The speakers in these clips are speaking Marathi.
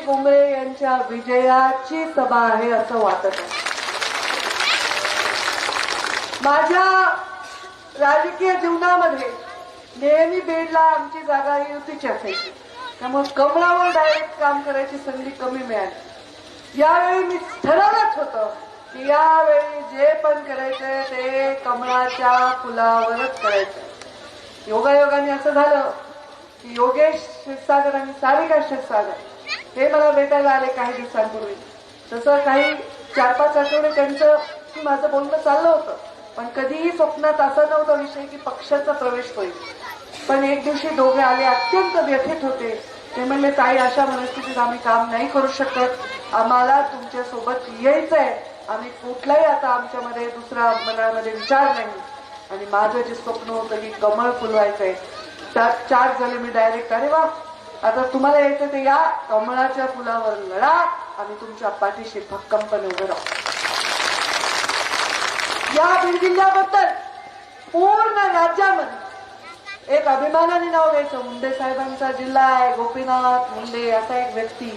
कुंबळे यांच्या विजयाची सभा आहे असं वाटत आहे. माझ्या राजकीय जीवनामध्ये नेहमी बीडला आमची जागा ही युतीची असायची, त्यामुळे कमळावर डायरेक्ट काम करायची संधी कमी मिळाली. यावेळी मी ठरवलंच होतं की यावेळी जे पण करायचंय ते कमळाच्या फुलावरच करायचं. योगायोगाने असं झालं की योगेश क्षीरसागर आणि सारिका क्षीरसागर हे मला भेटायला आले काही दिवसांपूर्वी. तसं काही 4-5 आठवडे त्यांचं माझं बोलणं चाललं होतं, पण कधीही स्वप्नात असा नव्हता विषय की पक्षाचा प्रवेश होईल. पण एक दिवशी दोघे आले, अत्यंत व्यथित होते. ते म्हणले, ताई अशा मनस्थितीत आम्ही काम नाही करू शकत, आम्हाला तुमच्या सोबत यायचंय. आम्ही कुठलाही आता आमच्यामध्ये दुसरा मनामध्ये विचार नाही. आणि माझं जे स्वप्न होतं की कमळ फुलवायचंय, त्यात 4 झाले. मी डायरेक्ट, अरे वा, आता तुम्हाला यायचं ते या, कमळाच्या फुलावर लढा, आम्ही तुमच्या पाठीशी भक्कमपणे उभे राहू. या बीड जिल्ह्याबद्दल पूर्ण राज्यामध्ये एक अभिमानाने नाव घ्यायचं. मुंडे साहेबांचा जिल्हा आहे, गोपीनाथ मुंडे असा एक व्यक्ती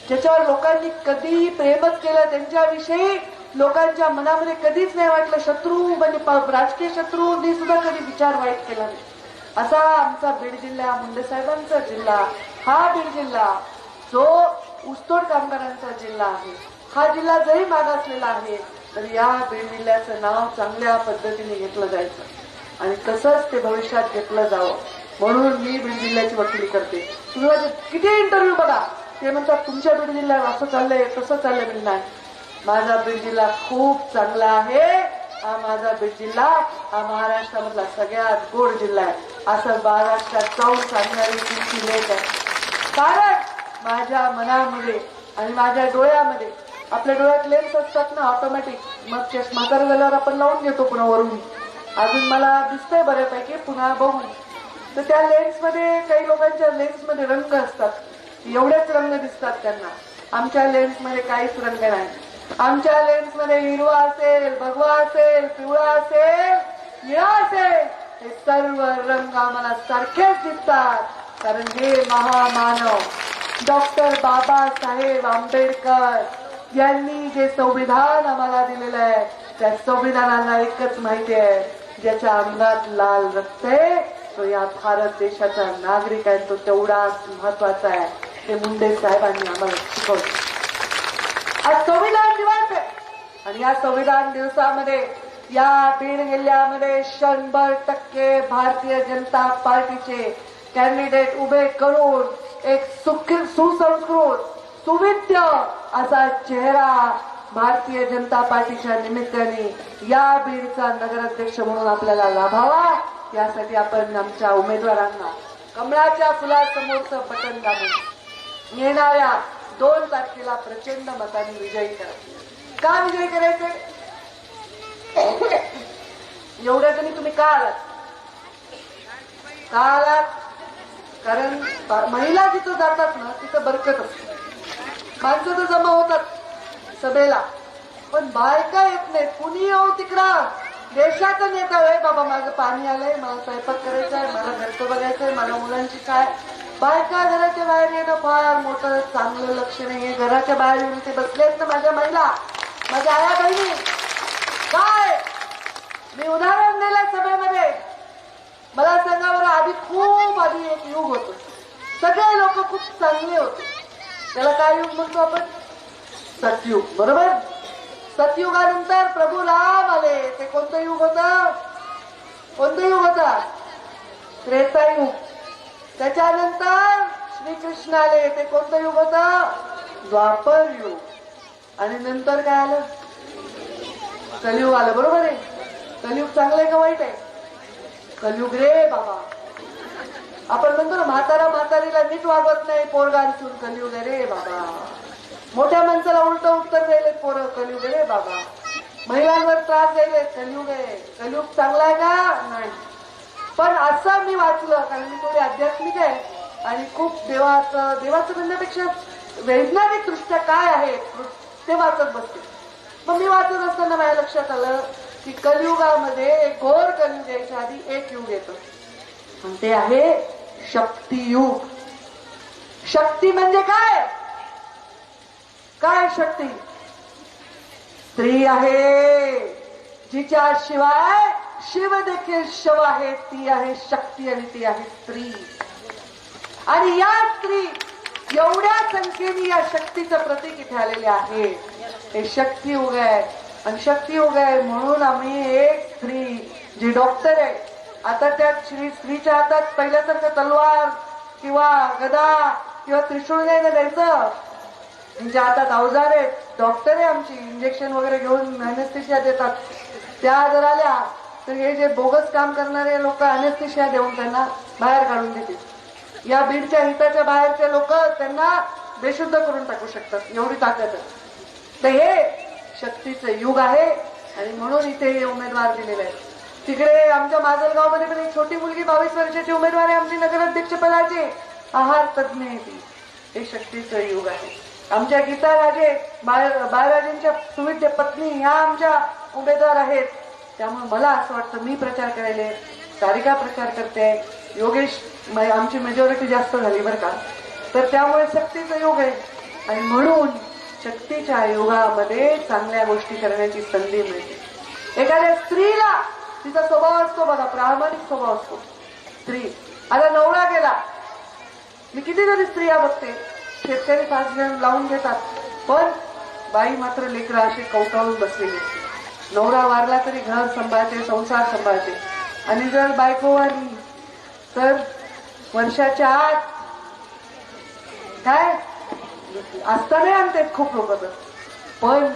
ज्याच्यावर लोकांनी कधीही प्रेमच केलं, त्यांच्याविषयी लोकांच्या मनामध्ये कधीच नाही वाटलं शत्रू, म्हणजे राजकीय शत्रूंनी सुद्धा कधी विचार वाईट केला नाही. असा आमचा बीड जिल्हा, मुंडे साहेबांचा जिल्हा, हा बीड जिल्हा जो ऊसतोड कामगारांचा जिल्हा आहे. हा जिल्हा जरी मागासलेला आहे तर या बीड जिल्ह्याचं नाव चांगल्या पद्धतीने घेतलं जायचं आणि तसंच ते भविष्यात घेतलं जावं म्हणून मी बीड जिल्ह्याची वकिली करते. तुम्ही माझे किती इंटरव्ह्यू बघा, ते म्हणतात तुमच्या बीड जिल्ह्यात असं चाललंय तसं चाललंय. मी नाही, माझा बीड जिल्हा खूप चांगला आहे. हा माझा बीड जिल्हा हा महाराष्ट्रामधला सगळ्यात गोड जिल्हा आहे असं महाराष्ट्रात जाऊन सांगणारी तुमची लेख आहे. कारण माझ्या मनामध्ये आणि माझ्या डोळ्यामध्ये, आपल्या डोळ्यात लेन्स असतात ना ऑटोमॅटिक, मग चष्मा म्हातारा झाल्यावर आपण लावून घेतो पुन्हा वरून, अजून मला दिसतंय बऱ्यापैकी पुन्हा बघून. तर त्या लेन्समध्ये, काही लोकांच्या लेन्समध्ये रंग असतात, एवढेच रंग दिसतात त्यांना. आमच्या लेन्समध्ये काहीच रंग नाही. आमच्या लेन्समध्ये हिरवा असेल, भगवा असेल, पिवळा असेल, निळा असेल, हे सर्व रंग आम्हाला सारखेच दिसतात. कारण हे महामानव डॉक्टर बाबासाहेब आंबेडकर यांनी जे संविधान आम्हाला दिलेलं आहे, त्या संविधानाला एकच माहिती आहे, ज्याच्या अंगात लाल रक्त आहे तो या भारत देशाचा नागरिक आहे, तो तेवढाच महत्वाचा आहे. हे मुंडे साहेबांनी आम्हाला शिकवलं. आज संविधान दिवस आहे आणि या संविधान दिवसामध्ये या बीड जिल्ह्यामध्ये 100% भारतीय जनता पार्टीचे कॅन्डिडेट उभे करून एक सुसंस्कृत, सुविद्य असा चेहरा भारतीय जनता पार्टीच्या निमित्ताने या बीडचा नगराध्यक्ष म्हणून आपल्याला लाभावा, यासाठी आपण आमच्या उमेदवारांना कमळाच्या फुलासमोरचं बटन दाबून येणाऱ्या 2 तारखेला प्रचंड मताने विजयी करा. का विजयी करायचे? एवढ्या जणी तुम्ही का आलात? का आलात? कारण महिला जिथं जातात ना तिथं बरकत असते. माणसं तर जमा होतात सभेला, पण बायका येत नाहीत. कुणी येऊ तिकडं, देशाचा नेता आहे बाबा, माझं पाणी आलंय, मला स्वयंपाक करायचा आहे, मला घरचं बघायचंय, मला मुलांची काय. बायका घराच्या बाहेर येणं फार मोठं चांगलं लक्ष नाहीये. घराच्या बाहेर येऊन ते बसलेत ना माझ्या महिला, माझ्या आया बहिणी. काय मी उदाहरण दिलं सभेमध्ये, मला सांगा बरं, आधी खूप आधी एक युग होतं, सगळे लोक खूप चांगले होते. त्याला काय युग म्हणतो आपण? सतयुग, बरोबर. सतयुगानंतर प्रभू राम आले, ते कोणतं युग होतं? कोणतं युग होता? त्रेतायुग. त्याच्यानंतर श्रीकृष्ण आले, ते कोणतं युग होतं? द्वापर युग. आणि नंतर काय आलं? कलियुग आलं, बरोबर आहे. कलियुग चांगलं आहे का वाईट आहे? कलियुग रे बाबा. आपण म्हणतो ना, म्हातारा म्हातारीला नीट वागवत नाही, पोरगा असून कलियुग आहे रे बाबा. मोठ्या माणसाला उलट उत्तर द्यायला पोरं, कलियुग रे बाबा. महिलांवर त्रास द्यायले, कलियुग आहे. कलियुग चांगला आहे का? नाही. पण असं मी वाचलं, कारण मी थोडी आध्यात्मिक आहे आणि खूप देवाचं म्हणण्यापेक्षा वैज्ञानिक दृष्ट्या काय आहे ते वाचत बसते. मग मी वाचत असताना माझ्या लक्षात आलं की कलियुगामध्ये एक घोर कलियुग यायच्या आधी एक युग येतं आणि ते आहे शक्तियुग. शक्ती म्हणजे काय? काय शक्ती? स्त्री आहे, जिच्या शिवाय शिव देखील शव आहे. ती आहे शक्ती आणि ती आहे स्त्री. आणि या स्त्री एवढ्या संख्येने या शक्तीचं प्रतीक इथे आलेले आहे. हे शक्ती योग आहे आणि शक्ती योग आहे म्हणून आम्ही एक स्त्री जी डॉक्टर आहे, आता त्या स्त्रीच्या हातात पहिल्यासारखं तलवार किंवा गदा किंवा त्रिशूळ नाही द्यायचं. त्यांच्या हातात अवजार आहेत. डॉक्टर आहे आमची, इंजेक्शन वगैरे घेऊन अनेस्थेशिया देतात. त्या जर आल्या तर हे जे बोगस काम करणारे लोक अनेस्थेशिया देऊन त्यांना बाहेर काढून देतील. या बीडच्या हिताच्या बाहेरचे लोक त्यांना बेशुद्ध करून टाकू शकतात, एवढी ताकद आहे. तर हे शक्तीचं युग आहे आणि म्हणून इथे हे उमेदवार दिलेले आहेत. तिकडे आमच्या माजलगावमध्ये पण एक छोटी मुलगी 22 वर्षाची उमेदवार आहे आमची नगराध्यक्ष पदाची, आहार तज्ज्ञ आहे ती. हे शक्तीचं युग आहे. आमच्या गीता राजे बाळराजेंच्या सुविद्य पत्नी ह्या आमच्या उमेदवार आहेत. त्यामुळे मला असं वाटतं मी प्रचार करायला, सारिका प्रचार करते, योगेश आमची मेजॉरिटी जास्त झाली बरं का. तर त्यामुळे शक्तीचं योग आहे आणि म्हणून शक्तीच्या योगामध्ये चांगल्या गोष्टी करण्याची संधी मिळते. एखाद्या स्त्रीला तिचा स्वभाव असतो बघा, प्रामाणिक स्वभाव असतो. स्त्री आता नवरा गेला, मी कितीतरी स्त्रिया बघते, शेतकरी 5 जण लावून घेतात, पण बाई मात्र लेकरं अशी कवटाळून बसलेली असते. नवरा वारला तरी घर सांभाळते, संसार सांभाळते. आणि जर बायको वारली तर वर्षाच्या आत काय असताना आणते खूप लोक. पण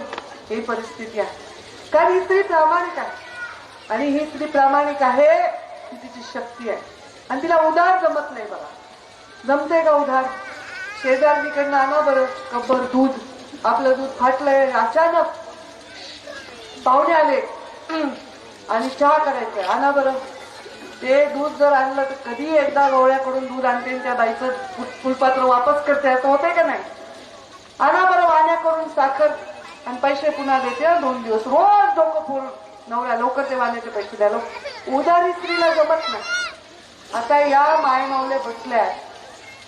ही परिस्थिती आहे कारण ही स्त्री प्रामाणिक आहे आणि ही स्त्री प्रामाणिक आहे ही तिची शक्ती आहे. आणि तिला उधार जमत नाही बघा. जमते का उधार? शेजारणीकडनं आणा बरं कब्बर दूध, आपलं दूध फाटलंय, अचानक पाहुणे आले आणि चहा करायचंय, आणा बरं. ते दूध जर आणलं तर कधी एकदा गवळ्याकडून दूध आणते त्या बाईचं फुलपात्र वापस करते, असं होतंय का नाही? आणा बरं वाण्याकडून साखर आणि पैसे पुन्हा देते 2 दिवस. रोज डोकं फुल नवऱ्या, लवकर ते वाण्याचे पैसे द्या. उधारी स्त्रीला जमत नाही. आता या मायमावल्या बसल्या,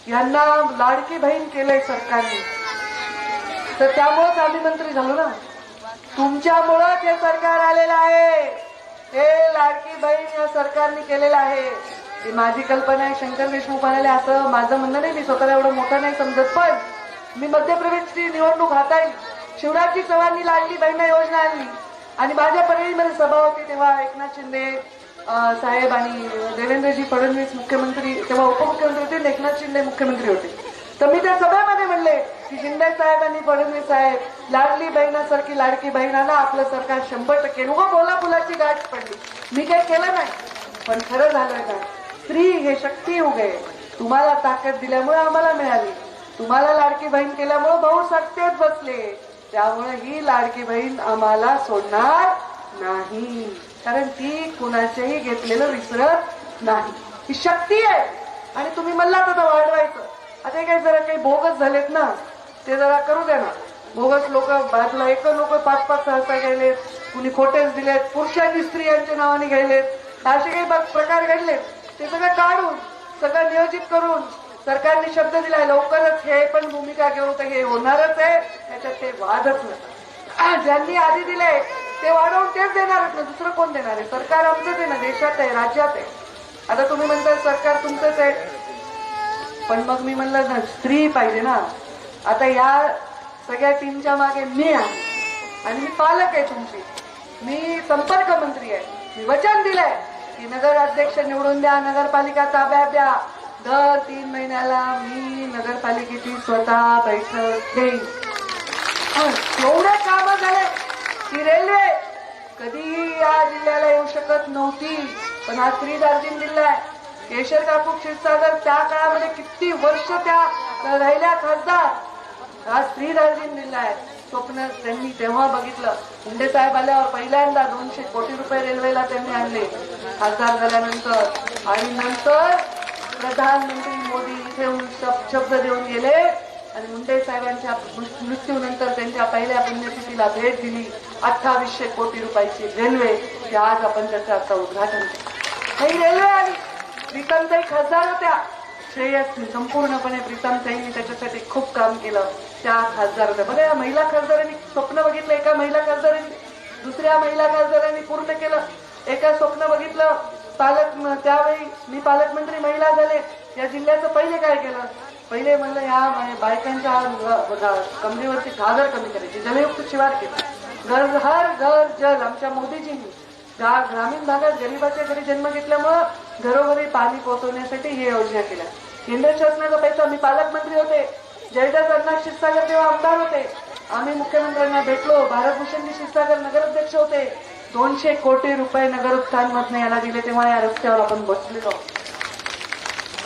यांना लाडकी बहीण केलंय सरकारने, तर त्यामुळेच आम्ही मंत्री झालो ना. तुमच्यामुळेच हे सरकार आलेलं आहे. हे लाडकी बहीण या सरकारने केलेलं आहे. ही माझी कल्पना आहे. शंकर देशमुख म्हणाले असं माझं म्हणणं नाही, मी स्वतःला एवढं मोठं नाही समजत, पण मी मध्य प्रदेशची निवडणूक हाताळली. शिवराजजी चव्हाणनी लाडकी बहीण योजना आणली आणि माझ्या परळीमध्ये सभा होती तेव्हा एकनाथ शिंदे साहेब आणि देवेंद्रजी फडणवीस मुख्यमंत्री, तेव्हा उपमुख्यमंत्री होते, एकनाथ शिंदे मुख्यमंत्री होते. तर मी त्या सभेमध्ये म्हणले की शिंदे साहेब आणि फडणवीस साहेब, लाडली बहिणासारखी लाडकी बहिणाला आपलं सरकार 100% उगा बोला फुलाची गाठ पडली. मी काही केलं नाही, पण खरं झालं का? स्त्री हे शक्ती युग आहे. तुम्हाला ताकद दिल्यामुळे आम्हाला मिळाली, तुम्हाला लाडकी बहीण केल्यामुळे भाऊ सत्तेत बसले. त्यामुळे ही लाडकी बहीण आम्हाला सोडणार नाही, कारण ती कुणाचेही घेतलेलं विसरत नाही. ही शक्ती आहे. आणि तुम्ही म्हणलात आता वाढवायचं, आता काही जरा काही बोगस झालेत ना, ते जरा करू द्या ना. बोगस लोक बाजूला एक लोक 5-5 सहसा गेलेत, कुणी खोटेच दिलेत, पुरुषांनी स्त्रियांच्या नावाने घ्यायलेत, असे काही प्रकार घडलेत. ते सगळं काढून सगळं नियोजित करून सरकारने शब्द दिलाय लवकरच हे पण भूमिका घेऊ, तर हे होणारच आहे. त्याच्यात ते वादच नाही. ज्यांनी आधी दिले ते वाढवून तेच देणारच ना, दुसरं कोण देणार आहे? सरकार आमचंच आहे ना, देशात आहे, राज्यात आहे. आता तुम्ही म्हणता सरकार तुमचंच आहे, पण मग मी म्हणलं ना स्त्री पाहिजे ना. आता या सगळ्या टीमच्या मागे मी आहे आणि मी पालक आहे तुमची, मी संपर्क मंत्री आहे. मी वचन दिलंय की नगराध्यक्ष निवडून द्या, नगरपालिका ताब्यात द्या. दर 3 महिन्याला मी नगरपालिकेची स्वतः बैठक घेईन. एवढे काम झाले की रेल्वे कधीही या जिल्ह्याला येऊ शकत नव्हती, पण आज स्त्री दार्जिन जिल्हा आहे. केशर काकू क्षीरसागर त्या काळामध्ये किती वर्ष त्या राहिल्या खासदार, आज स्त्री दार्जिन जिल्हा आहे. स्वप्न त्यांनी तेव्हा बघितलं. मुंडे साहेब आल्यावर पहिल्यांदा 200 कोटी रुपये रेल्वेला त्यांनी आणले खासदार झाल्यानंतर. आणि नंतर प्रधानमंत्री मोदी इथे शब्द देऊन गेले आणि मुंडे साहेबांच्या मृत्यूनंतर त्यांच्या पहिल्या पुण्यतिथीला भेट दिली. 2800 कोटी रुपयाची रेल्वे, की आज आपण त्याचं आता उद्घाटन केलं. ही रेल्वे आली. प्रीतमताई खासदार होत्या, श्रेयस संपूर्णपणे प्रीतमताईंनी त्याच्यासाठी खूप काम केलं. त्या खासदार होत्या. बघा, या महिला खासदारांनी स्वप्न बघितलं, एका महिला खासदारांनी दुसऱ्या महिला खासदारांनी पूर्ण केलं. एका स्वप्न बघितलं त्यावेळी मी पालकमंत्री महिला झाले, या जिल्ह्याचं पहिले काय केलं, पहिले म्हणलं ह्या बायकांच्या कमरेवरची घागर कमी करायची, जलयुक्त शिवार केलं. हर घर जल आमच्या मोदीजींनी ग्रामीण भागात गरिबाच्या घरी जन्म घेतल्यामुळं घरोघरी पाणी पोहोचवण्यासाठी ही योजना केल्या. केंद्र शासनाचा पैसा, मी पालकमंत्री होते, जयदास अण्णा क्षीरसागर तेव्हा आमदार होते, आम्ही मुख्यमंत्र्यांना भेटलो, भारतभूषणजी क्षीरसागर नगराध्यक्ष होते, 200 कोटी रुपये नगर उत्थान मधनं याला दिले, तेव्हा या रस्त्यावर आपण बसलेलो.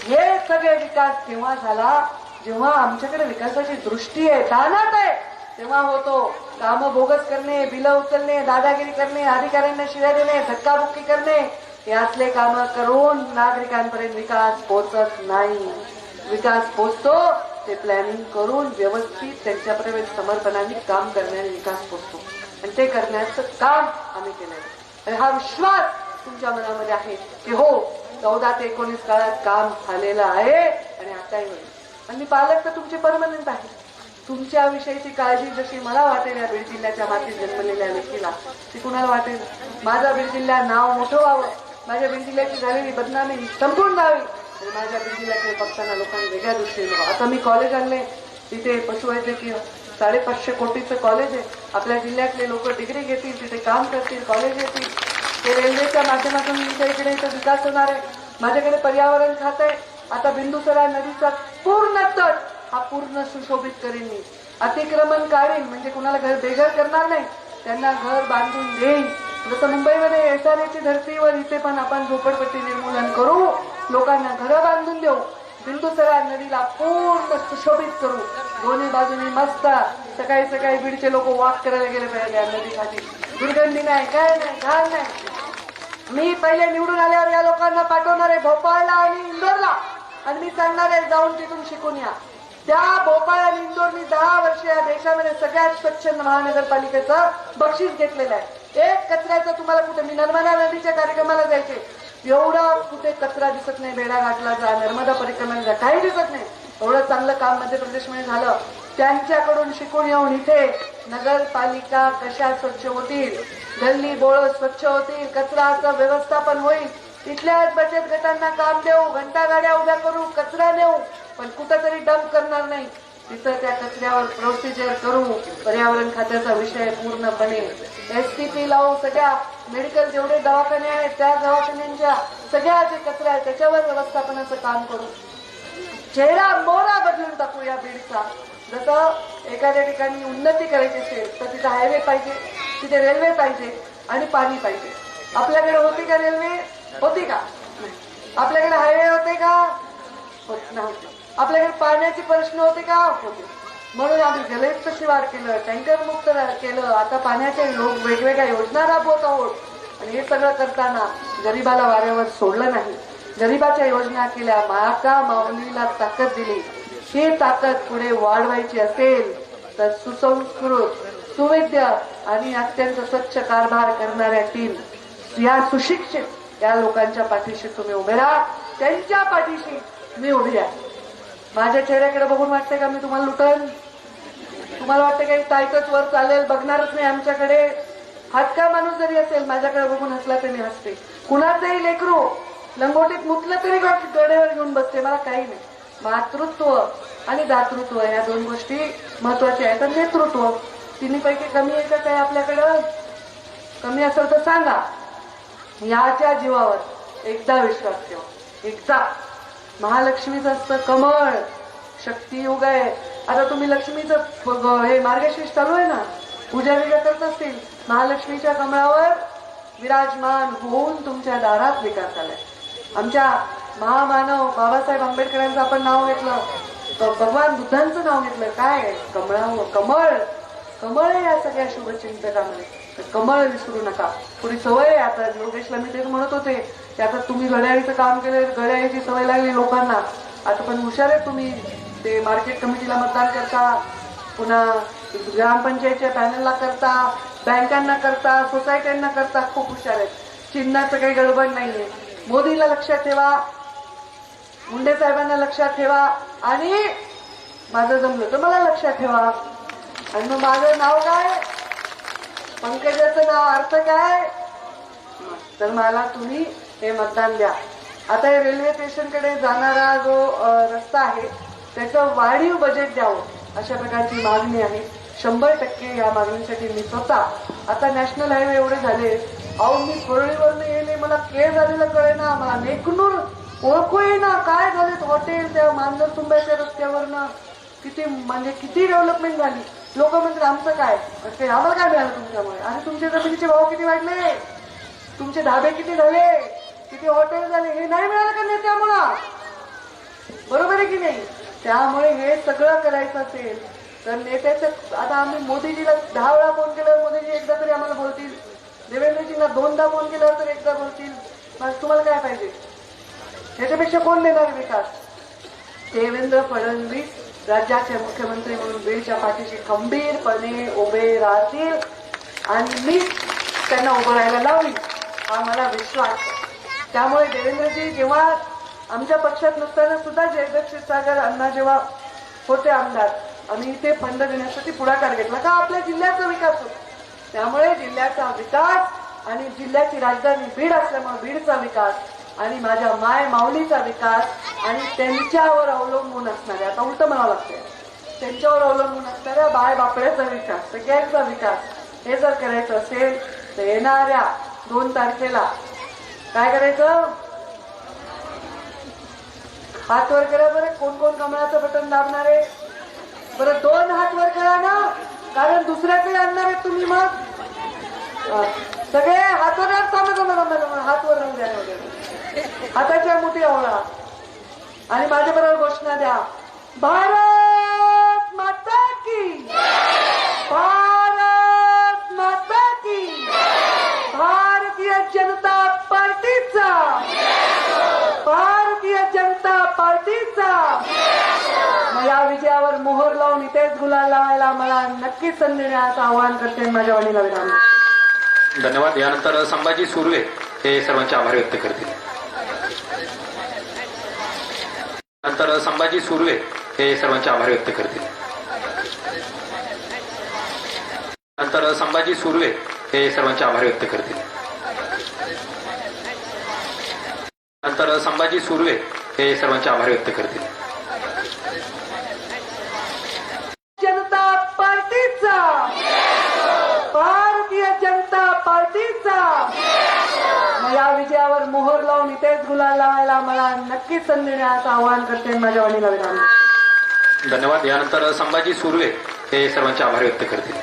हे सगळे विकास केव्हा झाला, जेव्हा आमच्याकडे विकासाची दृष्टी आहे, दानात आहे, तेव्हा होतो. कामं बोगस करणे, बिलं उचलणे, दादागिरी करणे, अधिकाऱ्यांना शिव्या देणे, धक्काबुक्की करणे, हे असले कामं करून नागरिकांपर्यंत विकास पोहोचत नाही. विकास पोहोचतो ते प्लॅनिंग करून व्यवस्थित त्यांच्यापर्यंत समर्पणाने काम करण्याने विकास पोहोचतो, आणि ते करण्याचं काम आम्ही केलंय. हा विश्वास तुमच्या मनामध्ये आहे की हो, 14 ते 19 काळात काम झालेलं आहे आणि आताही होईल. आणि मी पालक तर तुमचे परमनंट आहे. तुमच्या विषयीची काळजी जशी मला वाटेल या बीड जिल्ह्याच्या मातीत जन्मलेल्या व्यक्तीला, ती कुणाला वाटेल. माझा बीड जिल्हा नाव मोठं व्हावं, माझ्या बीड जिल्ह्याची झालेली बदनामी संपून जावी, आणि माझ्या बीड जिल्ह्यातील पक्षांना लोकांनी वेगळ्या दृष्टीने. आता मी कॉलेज आणले, तिथे पशुवैद्यकीय 550 कोटीचं कॉलेज आहे. आपल्या जिल्ह्यातले लोक डिग्री घेतील, तिथे काम करतील, कॉलेज येतील. ते रेल्वेच्या माध्यमातून तुमच्या इकडे इथं विकास होणार आहे. माझ्याकडे पर्यावरण खातं आहे. आता बिंदुसरा नदीचा पूर्ण तट हा पूर्ण सुशोभित करीन मी. अतिक्रमण काढीन, म्हणजे कुणाला घर बेघर करणार नाही, त्यांना घर बांधून देईन. जसं मुंबईमध्ये एसआरएची धर्तीवर इथे पण आपण झोपडपट्टी निर्मूलन करू, लोकांना घरं बांधून देऊ. बिंदुसरा नदीला पूर्ण सुशोभित करू. दोन्ही बाजूनी मस्त सकाळी सकाळी बीडचे लोक वॉक करायला गेले पाहिजे या नदीसाठी. दुर्गंधी नाही, काय नाही, घाण नाही. मी पहिले निवडून आल्यावर या लोकांना पाठवणार आहे भोपाळला आणि इंदोरला, आणि मी सांगणार आहे जाऊन तिथून शिकून या. त्या भोपाळ आणि इंदोरनी 10 वर्ष या देशामध्ये सगळ्यात स्वच्छ महानगरपालिकेचं बक्षीस घेतलेलं आहे. एक कचऱ्याचं तुम्हाला कुठे, मी नर्मदा नदीच्या कार्यक्रमाला जायचे, एवढा कुठे कचरा दिसत नाही. बेडाघाटला जा, नर्मदा परिक्रमेला जा, काही दिसत नाही. एवढं चांगलं काम मध्य प्रदेशमध्ये झालं. त्यांच्याकडून शिकून येऊन इथे नगरपालिका कशा स्वच्छ होतील, गल्ली बोळ स्वच्छ होतील, कचराचं व्यवस्थापन होईल. इथल्याच बचत गटांना काम देऊ, घंटा गाड्या उभ्या करू, कचरा नेऊ, पण कुठंतरी डंप करणार नाही. तिथं त्या कचऱ्यावर प्रोसिजर करू. पर्यावरण खात्याचा विषय पूर्णपणे एसटीपी लावू. सगळ्या मेडिकल जेवढे दवाखाने आहेत त्या दवाखान्यांच्या सगळ्या जे कचरा आहे त्याच्यावर व्यवस्थापनाचं काम करू. चेहरा मोहरा बदलून टाकू या बीडचा. जसं एखाद्या ठिकाणी उन्नती करायची असेल तर तिथं हायवे पाहिजे, तिथे रेल्वे पाहिजे आणि पाणी पाहिजे. आपल्याकडे होती का रेल्वे? होती का? आपल्याकडे हायवे होते का? होत नव्हते. आपल्याकडे पाण्याचे प्रश्न होते का? होते. म्हणून आम्ही जलयुक्त शिवार केलं, टँकर मुक्त केलं. आता पाण्याच्या वेगवेगळ्या योजना राबवत आहोत. आणि हे सगळं करताना गरिबाला वाऱ्यावर सोडलं नाही. गरिबाच्या योजना केल्या, माता माऊलीला ताकद दिली. ही ताकद पुढे वाढवायची असेल तर सुसंस्कृत, सुविद्य आणि अत्यंत स्वच्छ कारभार करणाऱ्या टीम, या सुशिक्षित या लोकांच्या पाठीशी तुम्ही उभे राहा. त्यांच्या पाठीशी मी उभी आहे. माझ्या चेहऱ्याकडे बघून वाटतंय का मी तुम्हाला लुटन? तुम्हाला वाटतं काही ताईतच वर चालेल, बघणारच नाही आमच्याकडे? हटका माणूस जरी असेल, माझ्याकडे बघून हसला तरी मी हसते. कुणाचंही लेकरू लंगोटीत मुतलं तरी गडेवर घेऊन बसते, मला काही नाही. मातृत्व आणि दातृत्व या 2 गोष्टी महत्वाच्या आहेत. आणि नेतृत्व तिन्हीपैकी कमी आहे का काय आपल्याकडं? कमी असेल तर सांगा. याच्या जीवावर एकदा विश्वास ठेवा. एकदा महालक्ष्मीचं असतं कमळ, शक्तियुग आहे. आता तुम्ही लक्ष्मीचं हे मार्गशीर्ष चालू आहे ना, पूजा बिजा करत असतील, महालक्ष्मीच्या कमळावर विराजमान होऊन तुमच्या दारात विकास आलाय. आमच्या महामानव बाबासाहेब आंबेडकरांचं आपण नाव घेतलं, भगवान बुद्धांचं नाव घेतलं. काय कमळावर कमळ, कमळ आहे या सगळ्या शुभचिंतकामध्ये. कमळ विसरू नका. थोडी सवय आहे आता. योगेशला मी तेच म्हणत होते की आता तुम्ही घड्याळीचं काम केलं, घड्याळीची सवय लागली लोकांना. आता पण हुशार आहे तुम्ही. ते मार्केट कमिटीला मतदान करता, पुन्हा ग्रामपंचायतच्या पॅनलला करता, बँकांना करता, सोसायट्यांना करता. खूप हुशार आहेत. चिन्हाचं काही गडबड नाहीये. मोदीला लक्षात ठेवा, मुंडे साहेबांना लक्षात ठेवा आणि माझं जमलं तर मला लक्षात ठेवा. आणि मग माझं नाव काय, पंकजाचं नाव अर्थ काय, तर मला तुम्ही हे मतदान द्या. आता हे रेल्वे स्टेशनकडे जाणारा जो रस्ता आहे त्याचं वाढीव बजेट द्यावं अशा प्रकारची मागणी आहे. 100% या मागणीसाठी मी स्वतः, आता नॅशनल हायवे एवढे झाले, अहो मी परळीवरनं येणे, मला केळ झालेलं कळे ना, मला नेकनूर ओळखू येईना, काय झाले हॉटेल त्या मांजर तुंब्याच्या रस्त्यावरनं, किती म्हणजे किती डेव्हलपमेंट झाली. लोक म्हणतात आमचं काय, आम्हाला काय मिळालं तुमच्यामुळे, आणि तुमचे जमिनीचे भाव किती वाढले, तुमचे धाबे किती झाले, किती हॉटेल झाले, हे नाही मिळालं का नेत्यामुळं, बरोबर आहे की नाही. त्यामुळे हे सगळं करायचं असेल तर नेत्याचं, आता आम्ही मोदीजीला 10 वेळा फोन केल्यावर मोदीजी एकदा तरी आम्हाला बोलतील, देवेंद्रजींना 2दा फोन केल्यावर तर एकदा बोलतील. मग तुम्हाला काय पाहिजे, ह्याच्यापेक्षा कोण देणार विकास. देवेंद्र फडणवीस राज्याचे मुख्यमंत्री म्हणून बीडच्या पाठीशी खंबीरपणे उभे राहतील आणि मी त्यांना उभं राहायला लावली, हा मला विश्वास. त्यामुळे देवेंद्रजी जेव्हा आमच्या पक्षात नसताना सुद्धा जयदत्त क्षीरसागर अण्णा जेव्हा होते आमदार, आम्ही इथे फंड देण्यासाठी पुढाकार घेतला का आपल्या जिल्ह्याचा विकास होतो. त्यामुळे जिल्ह्याचा विकास आणि जिल्ह्याची राजधानी बीड असल्यामुळे बीडचा विकास आणि माझ्या माय माऊलीचा विकास आणि त्यांच्यावर अवलंबून असणाऱ्या, आता उलट म्हणावं लागतंय, त्यांच्यावर अवलंबून असणाऱ्या बाय बापड्याचा विकास, सगळ्यांचा विकास, हे जर करायचं असेल तर येणाऱ्या 2 तारखेला काय करायचं, हात वर करा बरं. कोण कोण कमळाचं बटन दाबणार आहे बरं, 2 हात वर करा ना, कारण दुसऱ्याकडे आणणार आहे तुम्ही. मग सगळे हातवर हात वर राहू द्या वगैरे, हाताच्या मुठी आवळा आणि माझ्या बरोबर घोषणा द्या, भारत माता की, भारत माता की, भारतीय जनता पार्टीचा, भारतीय जनता पार्टीचा. या विजयावर मोहर लावून इथेच गुलाल लावायला मला नक्कीच संधी देण्याचं आवाहन करते. माझ्या वडिला विधान. धन्यवाद. यानंतर संभाजी सुर्वे हे सर्वांचे आभार व्यक्त करतील. नंतर संभाजी सुर्वे हे सर्वांचे आभार व्यक्त करतील. नंतर संभाजी सुर्वे हे सर्वांचे आभार व्यक्त करतील. नंतर संभाजी सुर्वे हे सर्वांचे आभार व्यक्त करतील. जनता पार्टीचा, भारतीय जनता पार्टीचा. या विजयावर मोहर लावून इथेच गुलाल लावायला मला नक्कीच संधी देण्याचं आवाहन करते. माझ्या वडिला विधान. धन्यवाद. यानंतर संभाजी सुर्वे हे सर्वांचे आभार व्यक्त करतील.